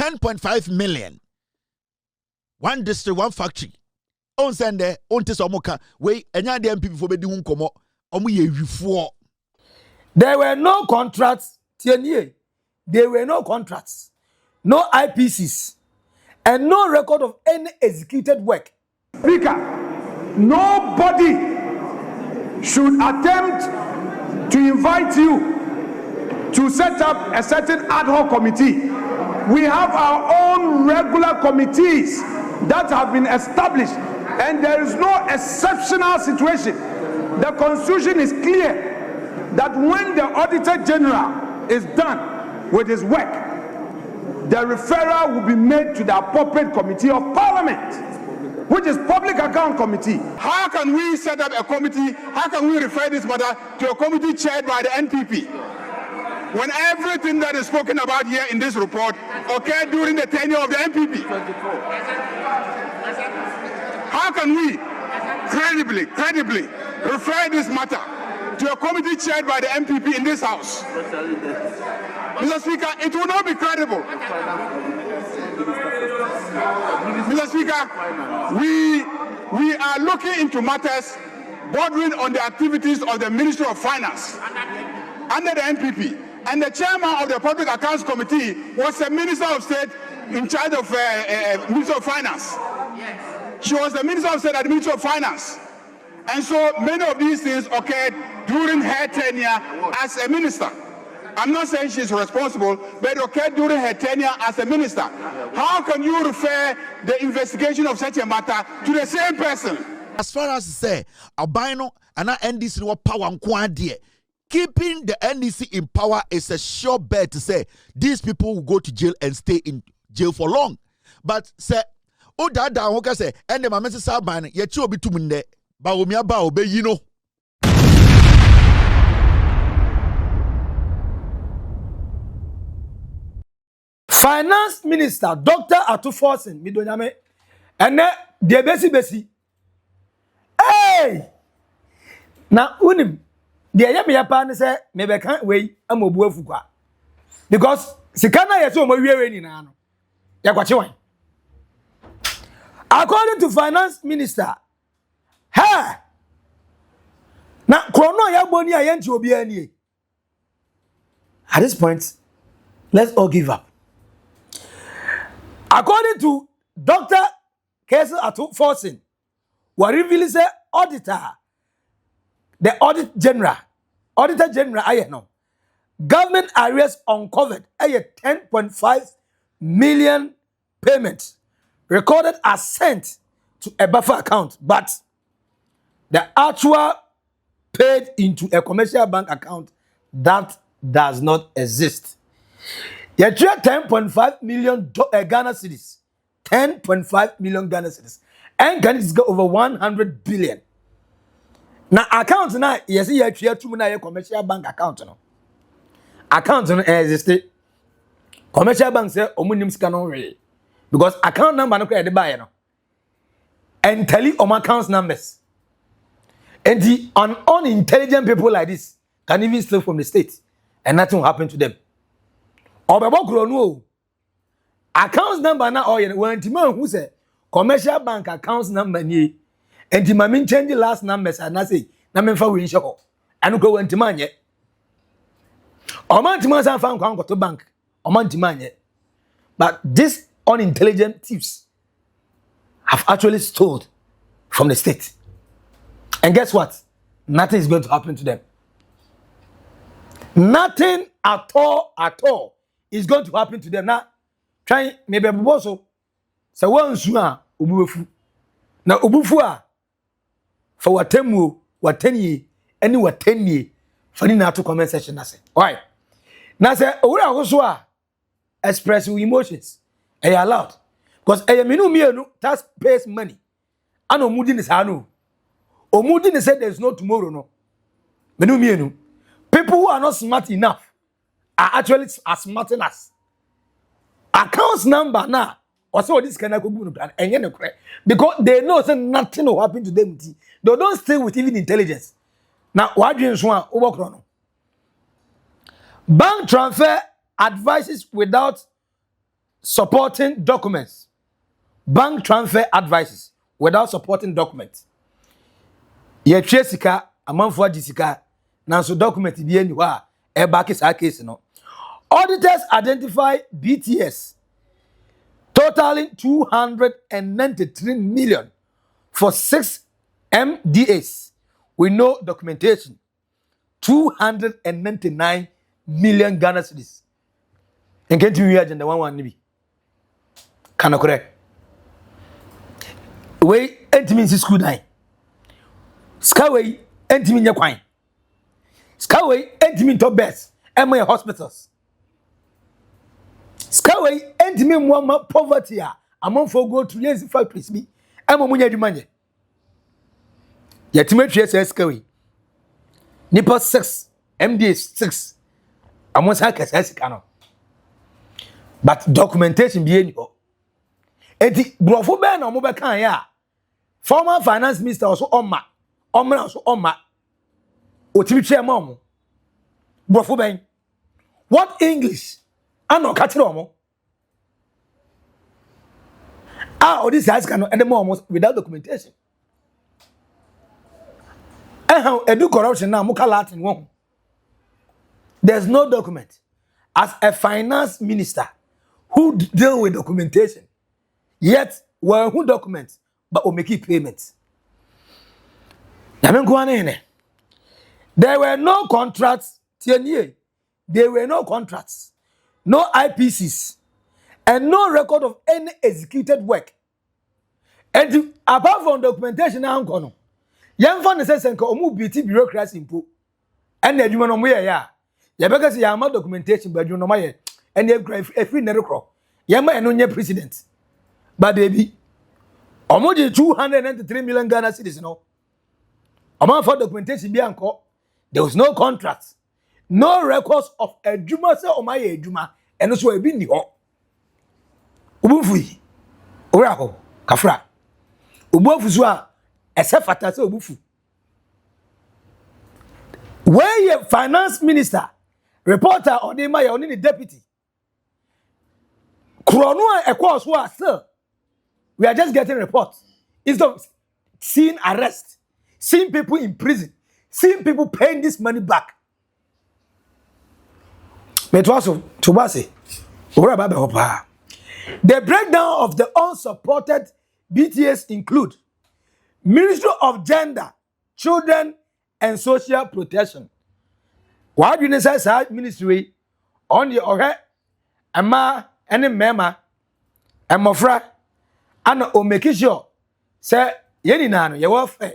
10.5 million. One district, one factory. On Sunday, on Tesomoka, we enya the MPP for bedi hunkomo, omu ye wifuo. There were no contracts, there were no contracts, no IPCs, and no record of any executed work. Speaker, nobody should attempt to invite you to set up a certain ad hoc committee. We have our own regular committees that have been established, and there is no exceptional situation. The Constitution is clear that when the Auditor General is done with his work, the referral will be made to the appropriate committee of Parliament, which is Public Account Committee. How can we set up a committee? How can we refer this matter to a committee chaired by the NPP? When everything that is spoken about here in this report occurred during the tenure of the NPP. How can we credibly refer this matter to a committee chaired by the MPP in this House? Mr. Speaker, it will not be credible. Mr. Speaker, we are looking into matters bordering on the activities of the Ministry of Finance under the NPP. And the chairman of the Public Accounts Committee was a Minister of State in charge of Ministry of Finance. She was the Minister of State at the Ministry of Finance. And so many of these things occurred during her tenure as a minister. I'm not saying she's responsible, but it occurred during her tenure as a minister. How can you refer the investigation of such a matter to the same person? As far as say, albino and NDC no power and quantity. Keeping the NDC in power is a sure bet to say these people will go to jail and stay in jail for long. But say, oh, that okay say, and the message Sabine, yet you be to Munde, Baumia Baobe, you know. Finance Minister Dr. Ato Forson, midonyame, and the besi. Hey! Now, unim. The yemi pan say maybe can't wait am obu afukwa because sikana yeso mo wiere ni na no yakwache wan. According to Finance Minister, ha na krono ya boni ayanti obi ani. At this point, let's all give up. According to Dr. Cassiel Ato Forson, what reveal say auditor, the Auditor General, I know. Government arrears uncovered, 10.5 million payments recorded as sent to a buffer account, but the actual paid into a commercial bank account that does not exist. You try 10.5 million Ghana cedis, 10.5 million Ghana cedis, and can it go over 100 billion? Now account na yes you try to na commercial bank account no. Account no exist. Commercial bank say omunim sika no really because account number no dey buy no. And tell you accounts numbers. And the unintelligent people like this can even steal from the state and nothing will happen to them. Obebokro no. Accounts number na when man who say commercial bank accounts number ni and the mamin change the last numbers and I say na me fa we nshako. Anu ko went man ye. Omantima san fan kwan to bank. Omantima ye. But these unintelligent thieves have actually stolen from the state. And guess what? Nothing is going to happen to them. Nothing at all is going to happen to them. Now, try maybe also. So one sua ubufu. Now ubufu for what 10 years, any what 10 years for the NATO comment section. I say, alright. Now say, also express your emotions. Are you allowed? Because a minu tax pays money. I know Mudin is hanu. Or Mudin said there's no tomorrow. No. Menu. People who are not smart enough are actually as smart as us. Accounts number now. Also, this kind of and because they know that nothing will happen to them. They don't stay with even intelligence. Now, what do you want? Bank transfer advices without supporting documents. Bank transfer advices without supporting documents. Ye twa sika amanfo agi sika nanso document bi eni ho a e back sa case no. Auditors identify BTAs totaling 293 million for 6 MDAs with no documentation. 299 million Ghana cedis. And get you agenda one nibi. Can I correct? Way entimin school nine. Skyway entimin yakwain. Skyway entimin to best. MA hospitals. Skyway entimin one poverty among for go to years if I please me. I'm a munya demande. Yetimetri says Skyway. Nipa 6, MDA 6. Among Sakas cano. But documentation be any. Eti brofo be na mo be kan ya. Former finance minister also omma also omma. Otimi twa ma omo. Brofo ben. What English? Ano ka kire omo. All these guys can and more without documentation. Edu corruption now muka Latin one. There's no document. As a finance minister who deal with documentation, yet who documents but will make payments. There were no contracts, there were no contracts, no IPCs, and no record of any executed work. And apart from documentation, young fan says BT bureaucracy impo. And the human on ya. Because you have documentation, but you know my and you have a free network. Yama and no president. But baby, almost 293 million Ghana cedis, no. Amount for documentation be anko. There was no contracts, no records of a Juma say or my Juma, and also a bindi ho. Ubufui, Uraho, Kafra. Ubufuzua, a sefata so ubufu. Where your finance minister, reporter, or the mayor, only the deputy. Kronua equals what, sir? We are just getting reports. Instead of seeing arrest, seeing people in prison, seeing people paying this money back. But also, the breakdown of the unsupported BTAs include Ministry of Gender, Children, and Social Protection. Why do you say ministry on the Ohe, Ama, and Mema, and Mofra, and o make sure, say, Yeninano, your welfare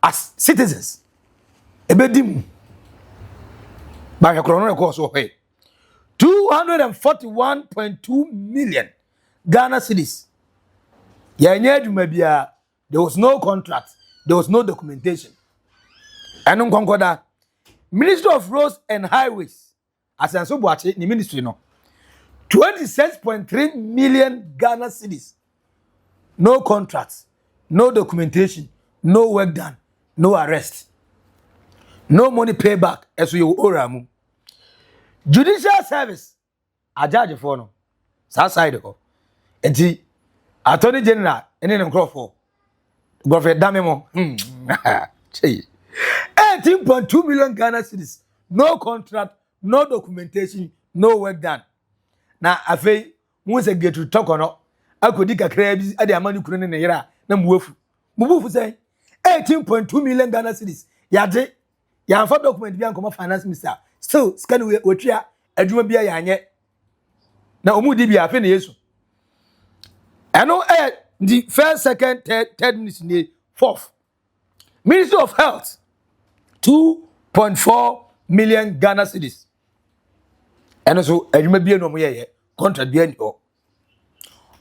as citizens. Ebedim by a chrono course of 241.2 million Ghana cedis. There was no contract, there was no documentation. And on Concorda, Ministry of Roads and Highways, as I said, the ministry no 26.3 million Ghana cedis. No contracts, no documentation, no work done, no arrest, no money payback as we oramu. Judicial service, a judge for no, side of it. Attorney General, and then Crawford, Governor Damemo, 18.2 million Ghana cedis. No contract, no documentation, no work done. Now, I feel once I get to talk on it, I could dig a crabs at the Amani Kuran in the Yara, Namufu. Mubu say 18.2 million Ghana cedis. Yade, Yan for document Bianco finance minister. Still, scan with Otria, a Jumabia Yanye. Now, Umudibia, finish. I know the first, second, third ministry, fourth. Ministry of Health, 2.4 million Ghana cedis. And also, I remember no more contract.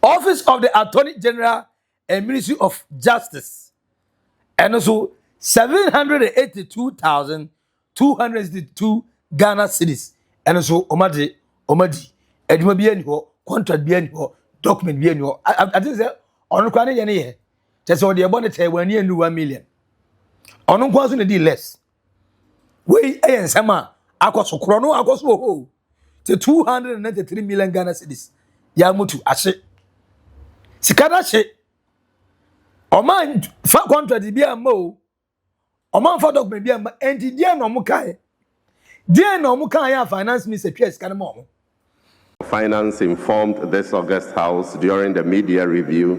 Office of the Attorney General and Ministry of Justice. And also, 782,262 Ghana cedis. And also, Omadi, I remember contract document be any. I think say on kwani ye ne ye. Just so the bonnet when you 1 million. On kwanso ne di less. We ensama akoso krono akoso ho. 293 million Ghana cedis. ya mutu ashe sikana she oman fa contract bi amma o oman fa document bi amma enti die no mo kai die no mo kai ya finance minister twa sikana mo. Finance informed this August House during the media review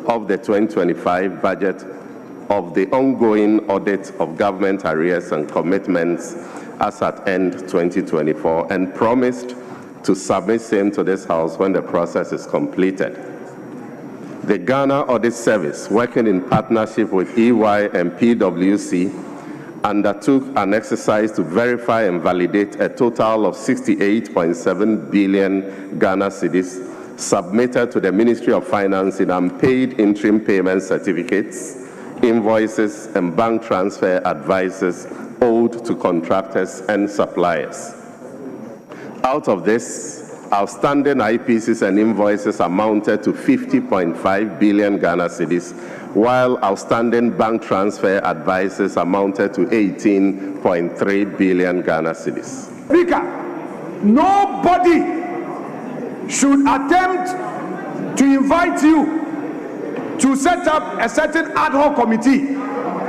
of the 2025 budget of the ongoing audit of government arrears and commitments as at end 2024 and promised to submit same to this House when the process is completed. The Ghana Audit Service, working in partnership with EY and PwC, undertook an exercise to verify and validate a total of 68.7 billion Ghana cedis submitted to the Ministry of Finance in unpaid interim payment certificates, invoices, and bank transfer advices owed to contractors and suppliers. Out of this, outstanding IPCs and invoices amounted to 50.5 billion Ghana cedis, while outstanding bank transfer advices amounted to 18.3 billion Ghana cedis. Speaker, nobody should attempt to invite you to set up a certain ad hoc committee.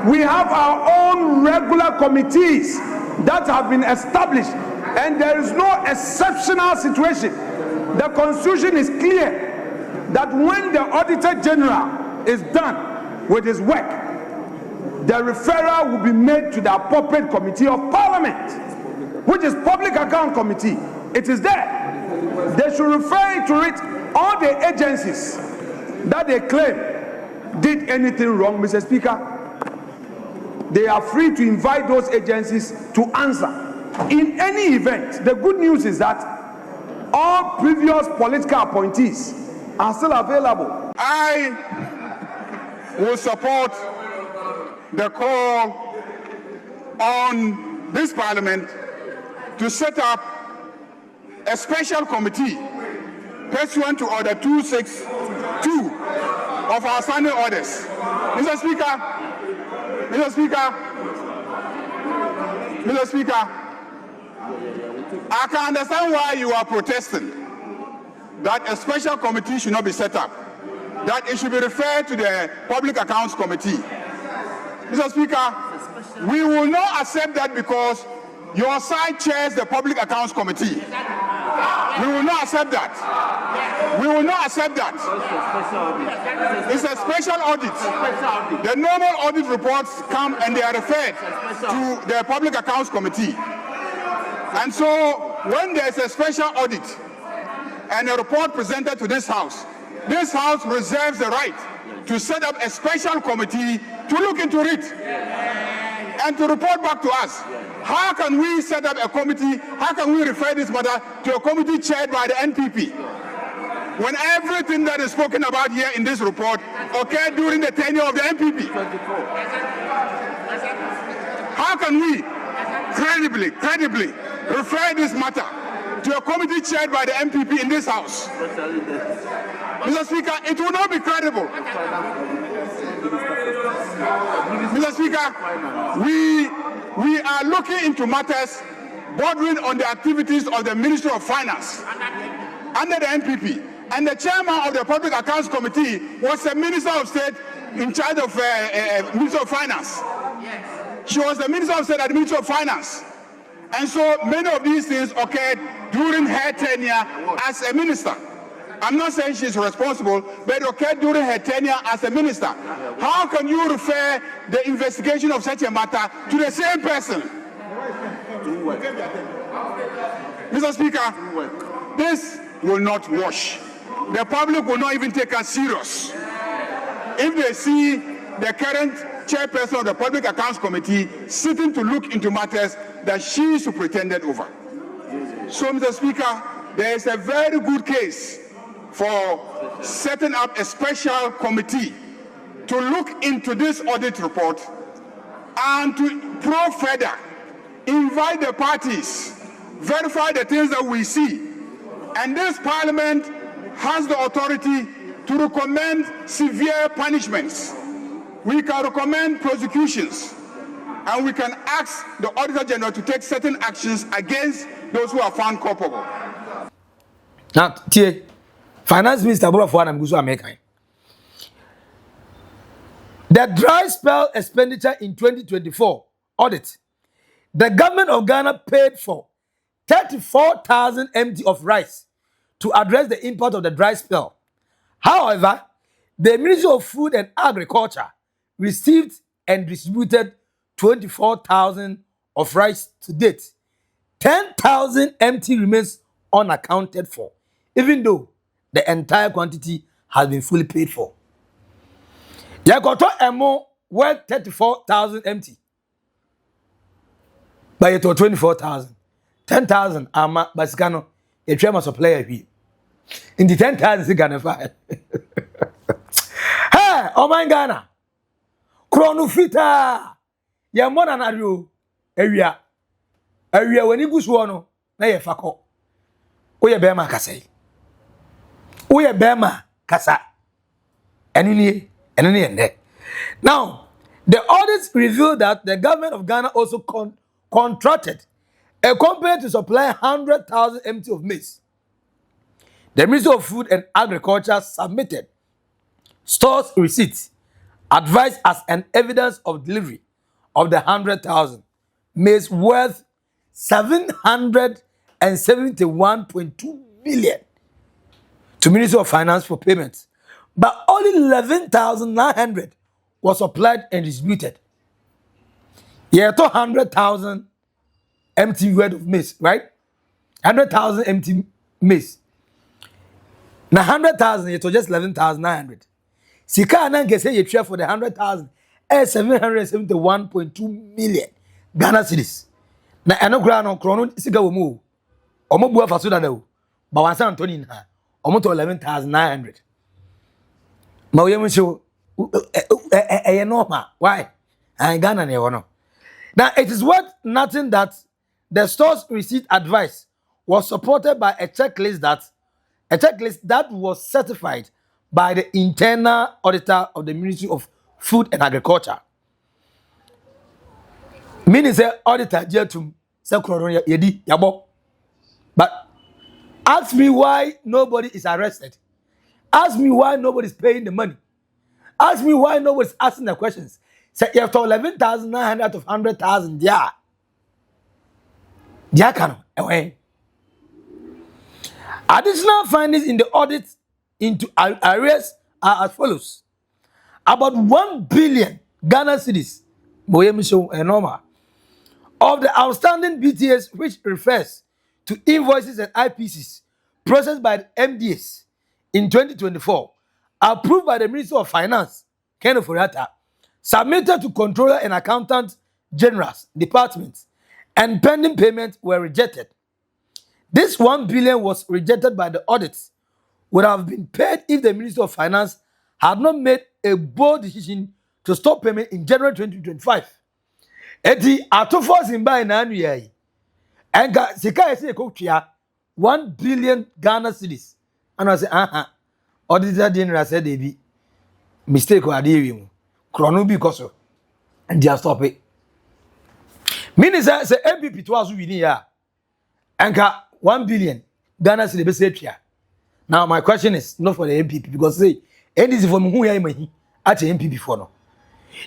We have our own regular committees that have been established, and there is no exceptional situation. The Constitution is clear that when the Auditor General is done with his work, the referral will be made to the appropriate committee of Parliament, which is Public Account Committee. It is there. They should refer to it all the agencies that they claim did anything wrong, Mr. Speaker. They are free to invite those agencies to answer. In any event, the good news is that all previous political appointees are still available. I will support the call on this Parliament to set up a special committee pursuant to Order 262 of our standing orders. Mr. Speaker, I can understand why you are protesting that a special committee should not be set up, that it should be referred to the Public Accounts Committee. Mr. Speaker, we will not accept that because your side chairs the Public Accounts Committee. We will not accept that. We will not accept that. It's a special audit. The normal audit reports come and they are referred to the Public Accounts Committee. And so when there's a special audit and a report presented to this House reserves the right to set up a special committee to look into it and to report back to us. How can we set up a committee? How can we refer this matter to a committee chaired by the NPP when everything that is spoken about here in this report occurred during the tenure of the NPP? How can we credibly refer this matter to a committee chaired by the MPP in this House? Mr. Speaker, it will not be credible. Mr. Speaker, we are looking into matters bordering on the activities of the Ministry of Finance under the NPP. And the chairman of the Public Accounts Committee was a Minister of State in charge of Ministry of Finance. She was the Minister of State at the Ministry of Finance. And so many of these things occurred during her tenure as a minister. I'm not saying she's responsible, but it occurred during her tenure as a minister. How can you refer the investigation of such a matter to the same person? Mr. Speaker, this will not wash. The public will not even take us serious if they see the current chairperson of the Public Accounts Committee sitting to look into matters that she superintended over. So, Mr. Speaker, there is a very good case for setting up a special committee to look into this audit report and to probe further, invite the parties, verify the things that we see. And this Parliament has the authority to recommend severe punishments. We can recommend prosecutions, and we can ask the Auditor General to take certain actions against those who are found culpable. Now, tie, Finance Minister Bro for Anam Gusu American. The dry spell expenditure in 2024 audit. The government of Ghana paid for 34,000 MT of rice to address the impact of the dry spell. However, the Ministry of Food and Agriculture received and distributed 24,000 of rice to date. 10,000 MT remains unaccounted for, even though the entire quantity has been fully paid for. Yakoto emo worth 34,000 MT. But it was 24,000. 10,000 ama basikano a tremor supplier here. In the 10,000 Ghana fire. Hey, oh my Ghana. Chronofita. Ya mona na rio. Area when you go suono na ye fako. Oye bema kasa. Oye bema kasa. Enuni ende. Now, the audits revealed that the government of Ghana also contracted a company to supply 100,000 MT of maize. The Ministry of Food and Agriculture submitted stores receipts, advised as an evidence of delivery of the 100,000 maize worth 771.2 million to Ministry of Finance for payments, but only 11,900 was supplied and distributed. Yeah, 100,000 MT worth of maize, right? 100,000 MT maize. Now 100,000, it was just 11,900. Sika ananke say you share for the 100,000 is 771.2 million Ghana cedis. Na eno gra no krono sika wo mu. Omo bua faso da o. Ba wansa Antoni na. Omo to 11,900. Ma we mu show normal. Why? And Ghana ne wono. Now it is worth nothing that the store's receipt advice was supported by a checklist that was certified by the internal auditor of the Ministry of Food and Agriculture. Meaning say auditor jetum say krono yedi yabo. But ask me why nobody is arrested. Ask me why nobody is paying the money. Ask me why nobody is asking the questions. Say you have to 11,900 out of 100,000 yeah. Yeah, can away. Additional findings in the audit into arrears are as follows. About 1 billion Ghana cedis of the outstanding BTAs, which refers to invoices and IPCs processed by the MDAs in 2024, approved by the Ministry of Finance, Ken Oforiatta, submitted to Controller and Accountant General's departments, and pending payments were rejected. This 1 billion was rejected by the audits, would have been paid if the Ministry of Finance had not made a bold decision to stop payment in January 2025. Eti Ato Forson by na anu yayi. Enka sika ese ekotwa 1 billion Ghana cedis. And I say auditor general said they be mistake or ade mu. Krono bi koso. And they stop it. Minister say MPP to azu wini ya. Enka 1 billion Ghana cedis be say twa. Now my question is not for the MPP because say NDC for me who ya mahi at MPP for no.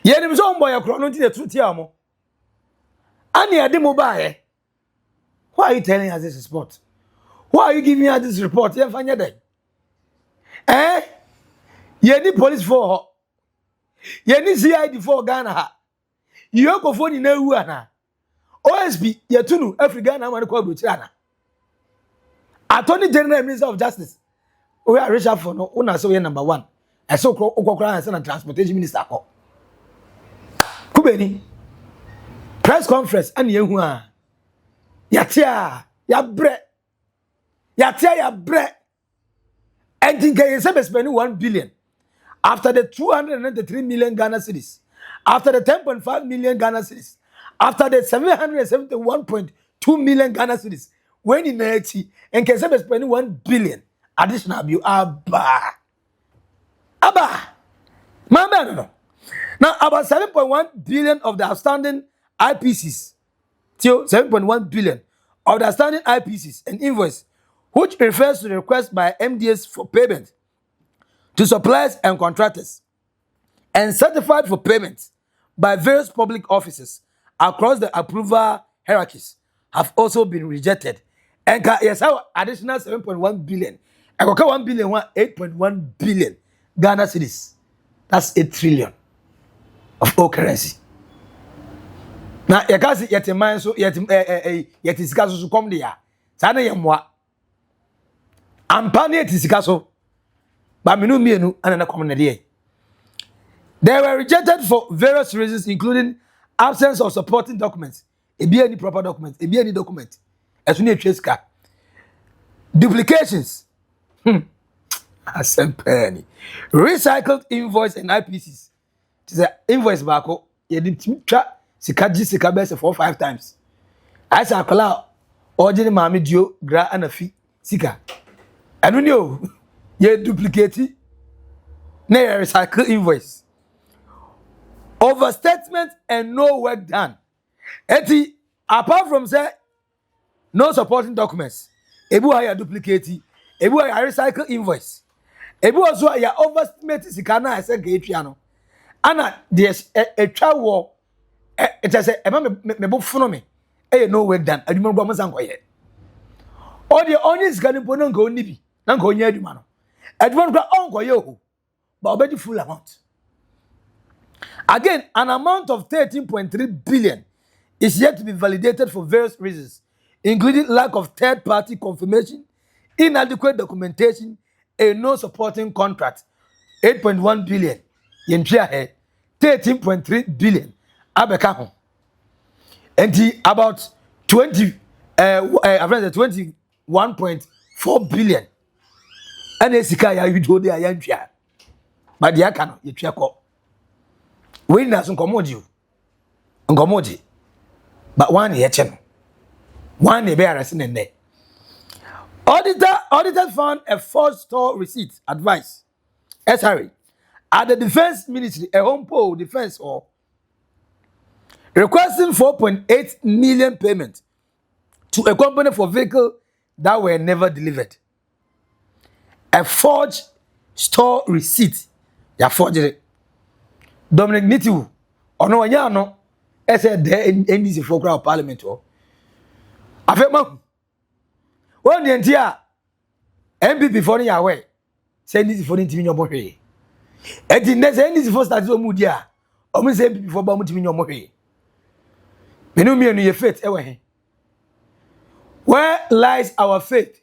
Ye nim so mbo ya krono nti the truth ya mo. Ani ade mo ba ye. Why are you telling us this report? Why are you giving us this report? Ye fanya dey. Ye ni police for ye ni CID for Ghana ha. Ye ko for ni na wu ana. OSP ye tunu Africa na man ko abrochi ana. Attorney General Minister of Justice. We are Richard for no una so ye number 1. I so okokra na transportation minister ko. Kubeni press conference and yehu a yatia ya bre and think you say spending 1 billion after the 293 million Ghana cedis, after the 10.5 million Ghana cedis, after the 771.2 million Ghana cedis, when in 80 and can say spending 1 billion additional bill abba mama no. Now about 7.1 billion of the outstanding IPCs, till 7.1 billion of the outstanding IPCs and invoice which refers to the request by MDAs for payment to suppliers and contractors, and certified for payment by various public offices across the approval hierarchies, have also been rejected. And yes, our additional 7.1 billion. I got 1 billion, 8.1 billion Ghana cedis. That's 8 trillion of all currency. Now, you can't see yet a man so yet is gas to come there. Sana yamwa. Ampani is gaso. But minu and common idea. They were rejected for various reasons, including absence of supporting documents. It be any proper document. It be any document. As soon as trace car. Duplications. Penny. Recycled invoice and IPCs. It is an invoice back. You didn't try sika best 4 or 5 times. I say akala ordinary mami dio gra and a fee sika. I don't know. You duplicate. Na recycle invoice. Overstatement and no work done. Eti, apart from say no supporting documents, ebu haya duplicate, ebu haya recycle invoice, ebu also haya overestimate sikana ese getriano. Ana there's a travel. It has a me book for me. No work done. I remember what I'm going. All the onions can put on go nibi. Nan go near the man. I don't go on go yo, but already full amount. Again, an amount of 13.3 billion is yet to be validated for various reasons, including lack of third-party confirmation, inadequate documentation, and no supporting contract. 8.1 billion. Yentria head. 13.3 billion. Abeka. And about 21.4 billion. And Esika you do the Yentria. But the Akano, Yentria call. We na so nkomoji but one ye cheno one e be arresting in there. Auditor found a forged store receipt advice SRA at the defense ministry, a home pole defense or requesting 4.8 million payment to a company for vehicles that were never delivered. A forged store receipt, ya forgery. Dominic Nitiu, ono wanyano, said there NDC for crowd parliament. I felt man. One the entire MPP for your way. Send this for the your mohe. And the next NDC for start to mudia. Omi say MPP for bamu your mohe. Menu me no your faith ewe. Where lies our faith?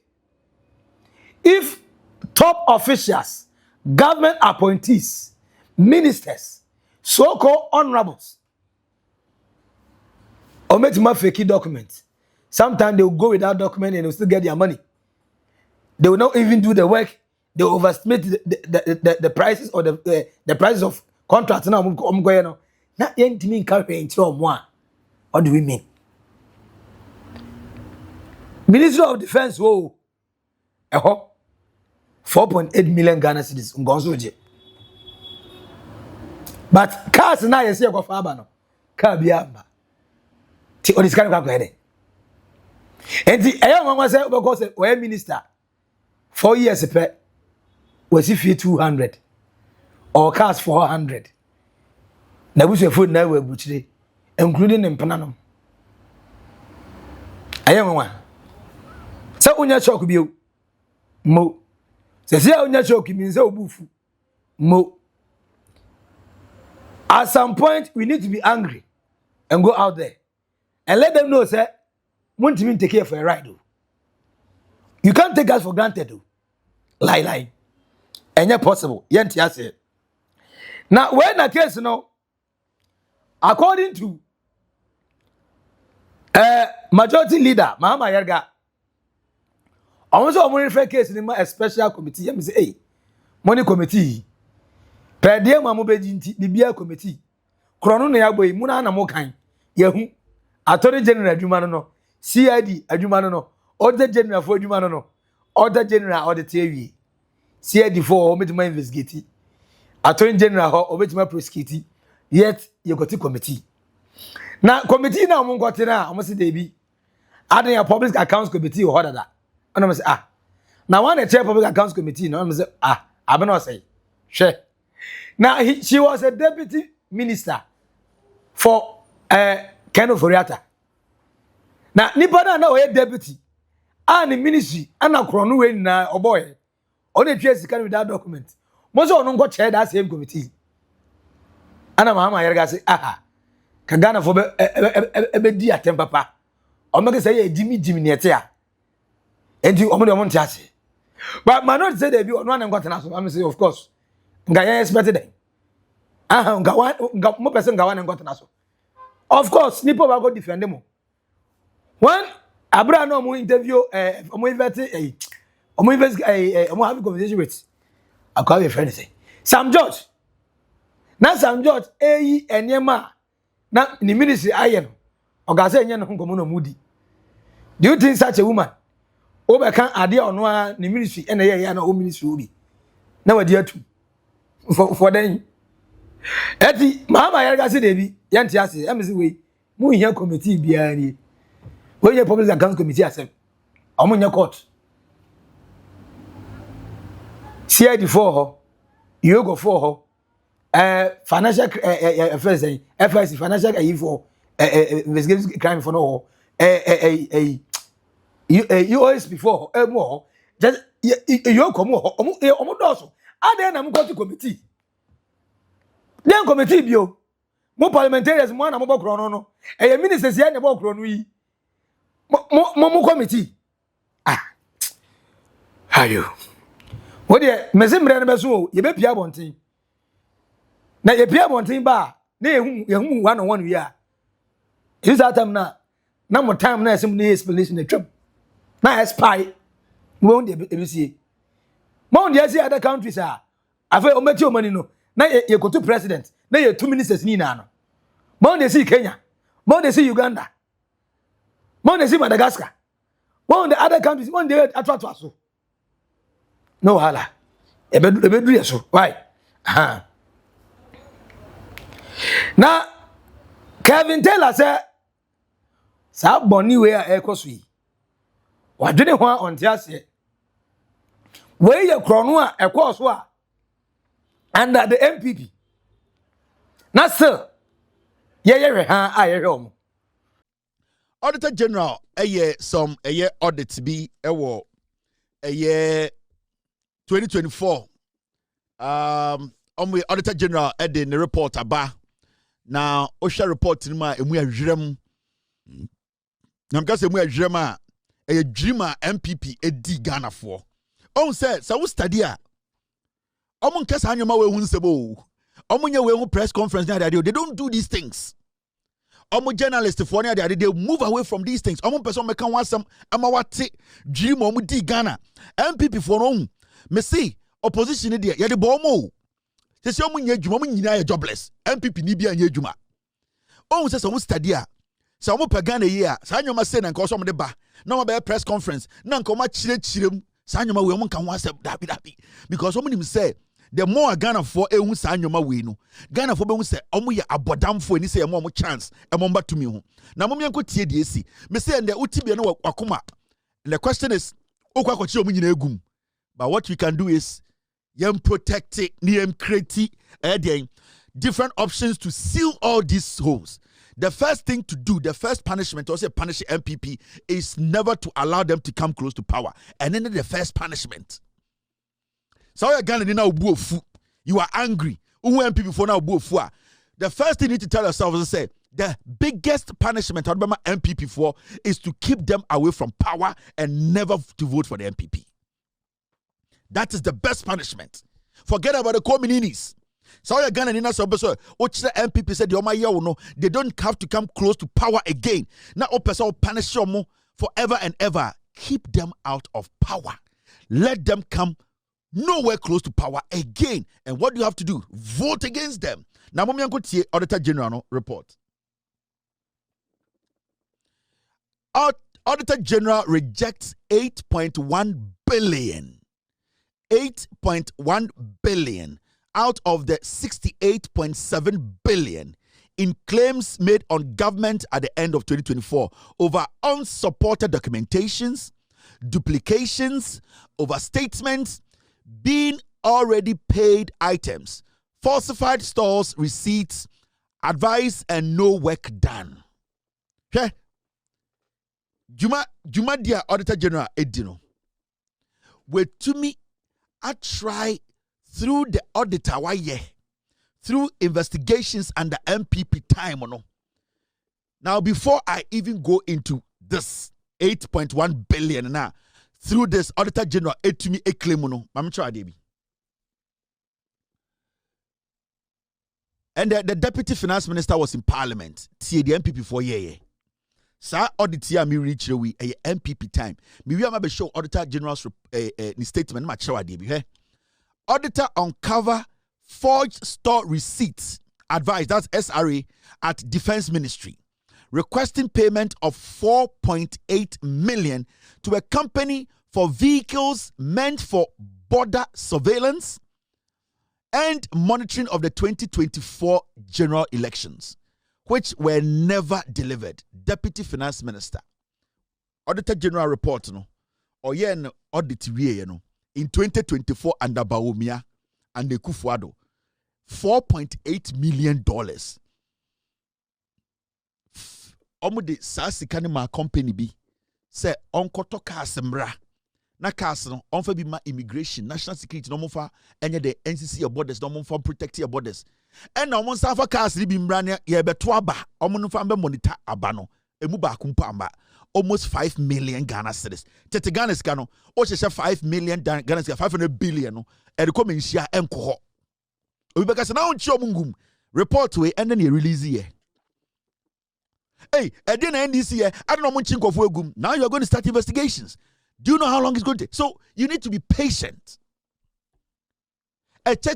If top officials, government appointees, ministers, so-called honorables, or make my fake documents. Sometimes they will go without document and they will still get their money. They will not even do the work. They will overestimate the prices or the prices of contracts. Now I'm going on. Not anything carrying more. What do we mean? Ministry of Defense, whoa, 4.8 million Ghana cedis. But cars now you see go far no. Car biamba. Ti on this kind of go ahead. And the mama say because we minister 4 years pe was if 200 or cars 400. Na busu food na we buchire including impananum. Mama. Say unya shock bi o. Mo. Say unya shock means say obufu. Mo. At some point, we need to be angry and go out there and let them know, sir, won't even take care for a ride. Though. You can't take us for granted. Though. Lie. And yet possible. Now, when a case, according to majority leader, Mahama Yarga, I want to refer case in a special committee. I say, hey, money committee. Per dia mamu bejinti bibia committee krono na yaboy muna na mo kan yehu attorney general adwuma no CID adwuma no auditor general for adwuma no auditor general audit awie CID for ometima investigate attorney general ho ometima prosecute yet you got a committee na committee na mo ngote na mo se dey bi adan ya public accounts committee ho dada ana mo say Now one a chair public accounts committee, no, say I not say. Sure. Now she was a deputy minister for Ken Oforiatta. Now nipa na we deputy and the ministry and na krono we na oboy. On the trace can with that document. Most of them got chair that same committee. And I'm Yerga say, Kagana for be dear tempapa. Or make say Jimmy Netia. And you only want to say. But my not say they be one and got an answer. I'm say, of course. Gaya expected them. More person Gawan and got an answer. Of course, Nipo will go defend them. When Abraham no interview, have a conversation with. I call your friend say, Sam George. Now Sam George, and Yama, not in the ministry iron, or Gazanian Honkomono Moody. Do you think such a woman? Over can't idea on one the ministry and a Yana ministry. Now, dear too. For then, Etty, Mamma Yagasi, Debbie, Yantiasi, MSW, moving your committee behind where your public accounts committee has said, I'm on your court. CID for her, you go for her, financial affairs, FIC, financial aid for investigative crime for no, you always before, more, just you come also. I then I'm going to committee. Then committee, bio. More parliamentarians, one I'm about chrono, and a minister is about chrono. More committee. How you? What dear, Messim Renabasso, you may be one thing. Now you appear one thing bar, nay, whom 1 on 1 we are. Is that time now? No more time now, some explanation the trip. Now, as spy, won't you see? Mount yes, other countries are. I've met your money no. Now you go to president. Now you 2 ministers Nina. Mount they see Kenya. Mount they see Uganda. Mount they see Madagascar. Mount the other countries. Mount they attract. No hala. Ebe so. Why? Now Kevin Taylor said, "Sa boni we a ekosui. Wa dwene ho on tiase. Where your chrono a course under the MPP. Now, sir, Auditor General, some audits be a year 2024. Auditor General in the report about now OSHA report in my and we are dream. I'm going to say we are dreamer a dreamer MPP a D Ghana for. On said, so we study. Omon kesa hanyoma we hunsebo. Omunya we press conference na they don't do these things. Omo journalists for na they move away from these things. Omo person make kan wasam amawate dream omo di Ghana. MPP for no. Me see opposition there. Ye de bo mo. Se se omo nya adwuma omo nyina ye jobless. MPP ni bia nya adwuma. On say so we study a. So omo pe Ghana ye a. Sa hanyoma say na nko so omo de ba. Na omo be press conference. Na nko ma chirechirem. Sanyoma we omo kan wasam dabi. Because omo nim say the more Ghana for ehun sanyoma we no Ghana for be hu say omo ye abodamfo ni say omo chance emo mba tumi ho na mo mianko tie die si me say the utibie no wakoma. The question is okwa kwachi omo nyina egum, but what we can do is yem protect it, yem create different options to seal all these holes. The first thing to do, the first punishment, also punish MPP, is never to allow them to come close to power. And then the first punishment. So you are angry. MPP for now. The first thing you need to tell yourself is to say the biggest punishment MPP for is to keep them away from power and never to vote for the MPP. That is the best punishment. Forget about the communities. So you're Ghana Nina so which the MPP said they don't have to come close to power again. Now person punish them forever and ever. Keep them out of power. Let them come nowhere close to power again. And what do you have to do? Vote against them. Now Momianko Auditor General report. Auditor General rejects 8.1 billion. 8.1 billion out of the 68.7 billion in claims made on government at the end of 2024 over unsupported documentations, duplications, overstatements, being already paid items, falsified stores, receipts, advice, and no work done. Okay? Juma dia Auditor General Edino. With to me, I try through the auditor why through investigations and the MPP time or no. Now, before I even go into this 8.1 billion now, through this Auditor General to me a claim no, I'm try Debbie. And the Deputy Finance Minister was in Parliament. See the MPP for year. Sa audit here me reach we a MPP time. Me we am be show Auditor General's statement ma chawa Debbie. Auditor uncover forged store receipts. Advice, that's SRA at Defense Ministry, requesting payment of 4.8 million to a company for vehicles meant for border surveillance and monitoring of the 2024 general elections, which were never delivered. Deputy Finance Minister, Auditor General report no, or no audit no, in 2024 under Baumia and the Kufuado, $4.8 million. Omude sasikani ma company bi say onkoto cars mra na cars no onfa bi ma immigration national security no mofa enye the NCC your borders no mofa protect your borders and na omon safa cars bi mra ne ye beto aba omon fa be monitor aba no emu ba kumpa amba almost 5 million Ghana cedis tete Ghana ska no o hye 5 million Ghana cedis 500 billion no e de come nhia enko ho obi beka se na onchi omungum report we and then you release here. Hey, at the end this year, I don't know much of Wegum. Now you're going to start investigations. Do you know how long it's going to take? So you need to be patient. And today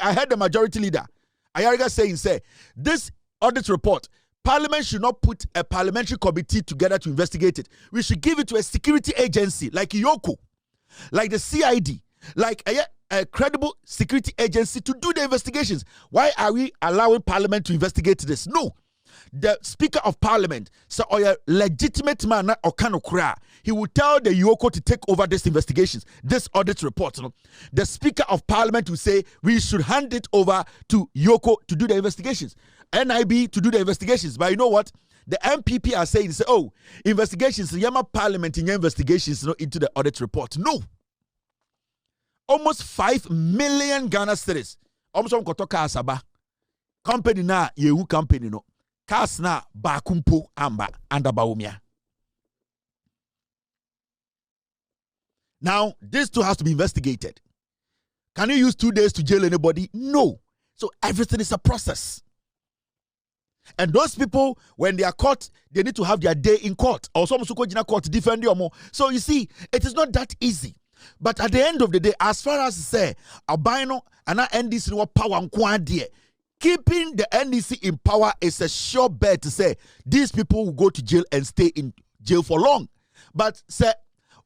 I heard the majority leader, Ayariga, saying, this audit report, Parliament should not put a parliamentary committee together to investigate it. We should give it to a security agency like Yoko, like the CID, like a credible security agency to do the investigations. Why are we allowing Parliament to investigate this? No. The Speaker of Parliament, so a legitimate man or kanokra, he will tell the Yoko to take over this investigations, this audit report. You know? The Speaker of Parliament will say we should hand it over to Yoko to do the investigations, NIB to do the investigations. But you know what? The MPP are saying, say, oh, investigations, Yama Parliament in your investigations, into the audit report. No. Almost 5 million Ghana cedis. Almost on kotoka asaba. Company na yehu company no. Kas na bakumpo amba anda baumia. Now, this too has to be investigated. Can you use 2 days to jail anybody? No. So everything is a process. And those people, when they are caught, they need to have their day in court. Or some jina court defend you more. So you see, it is not that easy. But at the end of the day, as far as say Albino and our NDC no power and keeping the NDC in power is a sure bet to say these people will go to jail and stay in jail for long. But say,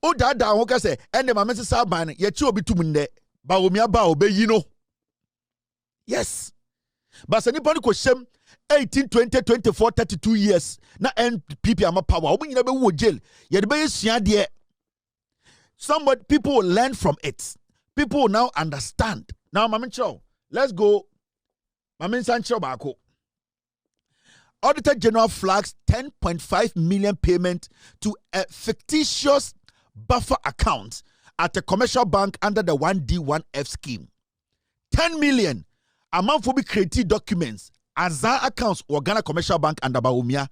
oh dada woka say, and the mama say ban ye chi obi tumunde ba omia ba obe yino. Yes. But say anybody ko shem 18, 20, 24, 32 years na NPP ama power. Obi nyina be wo jail. Ye de be sua de. Somebody, people will learn from it. People will now understand. Now, Mamin Chow, let's go. Mamin Sancho Bako. Auditor General flags 10.5 million payment to a fictitious buffer account at a commercial bank under the 1D1F scheme. 10 million amount for be created documents as accounts or Ghana Commercial Bank under Baumia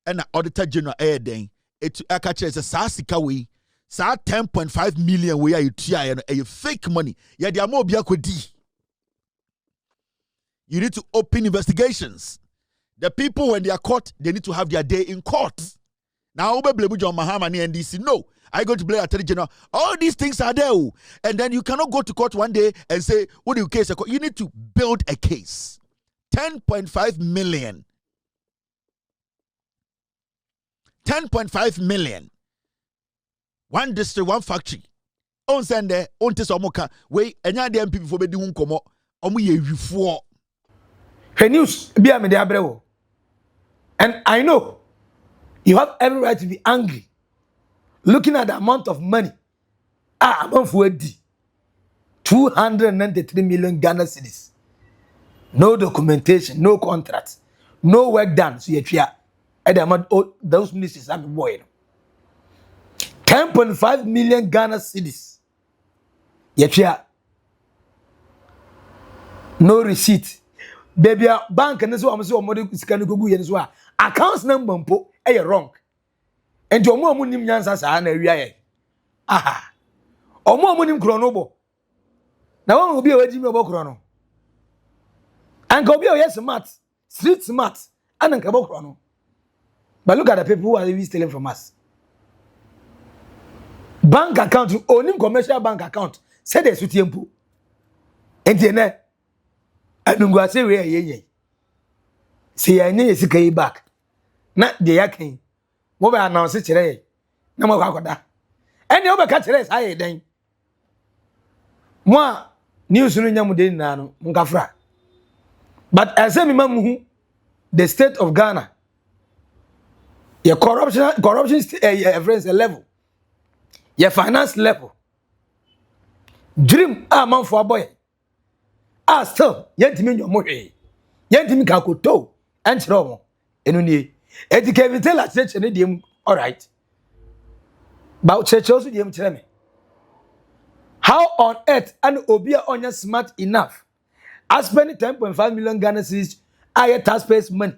and the Auditor General Airden. It's a catcher is a Sassika way. Sa 10.5 million where you try and a fake money. Yeah, they are more biakwedi. You need to open investigations. The people, when they are caught, they need to have their day in court. Now, Obe blame John Mahama and NDC. No, I go to blame Attorney General. All these things are there. And then you cannot go to court one day and say, what do you case? You need to build a case. 10.5 million. 10.5 million. One district, one factory. On send there, on test omoka. We enya the MPP for be di unkomo. Omu ye wifuo. Her news be a media brewo. And I know You have every right to be angry. Looking at the amount of money. Amount for 293 million Ghana cedis. No documentation, no contract, no work done. So you at the amount those ministries have been boy. 10.5 million Ghana cedis. Yet no receipt. Baby, bank and so I'm so money is can go yen so accounts number mpo wrong. And your mom nim nyansa sa na area. Aha. Omo nim kronobo. Na won obi awaji me obo krono. Anka obi o smart, street smart, and anka obo krono. But look at the people who are even stealing from us. Bank account, onim commercial bank account, say they suit yempo. Enti na anungu ase we yeye. Say ya nye sika yi back. Na de yakin. Mo ba announce kire na mo kwakoda. Eni oba ka kire sai den. Mo news no nyamu den na no nkafra. But as me mamu the state of Ghana, your corruption friends level, your finance level, dream man for a boy. Still, yentimi your money, yentimi kakoto, and chromo, enuni. Educate tell us church and idiom, all right. But church also idiom tell me. How on earth and Obia Onya smart enough? I spend 10.5 million Ghana cedis, I taxpayers money.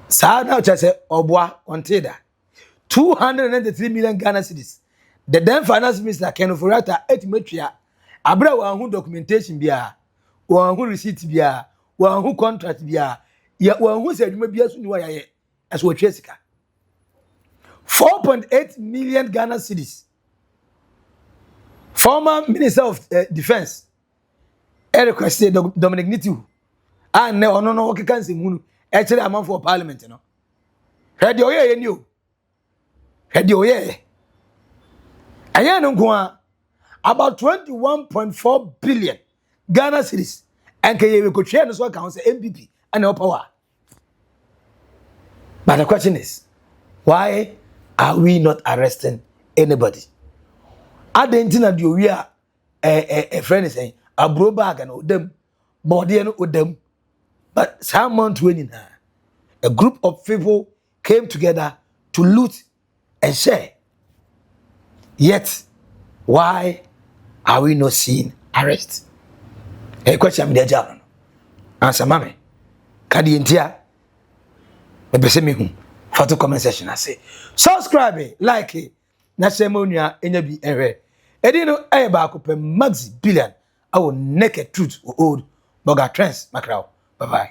Sa now just say Obwa container 293 million Ghana cedis. The then finance minister Ken Oforiatta etimetria abra wan hu documentation bia, wan hu receipt bia, wan hu contract bia, ya wan hu say adwuma bia so ni wa ya as we twa sika. 4.8 million Ghana cedis. Former Minister of Defense requested Dominic Nitu. And no okay can say munu. Actually, I'm for parliament, you know. Head your ear, you. Head your ear. I know about 21.4 billion Ghana cedis. And can you go share this account MPP and no power? But the question is, why are we not arresting anybody? I didn't know that we are a friend is saying a bro bag and them body and them. But someone winning her. A group of people came together to loot and share. Yet, why are we not seeing arrest? A question I'm there, John. Answer, Mammy. Kadi India. Me pese me hu. Photo comment section. I say, subscribe, like it. Na semonia enyabi enwe. Edino eba ko pe Maxi Billian. I will naked truth old Oldboga trends macro. Bye bye.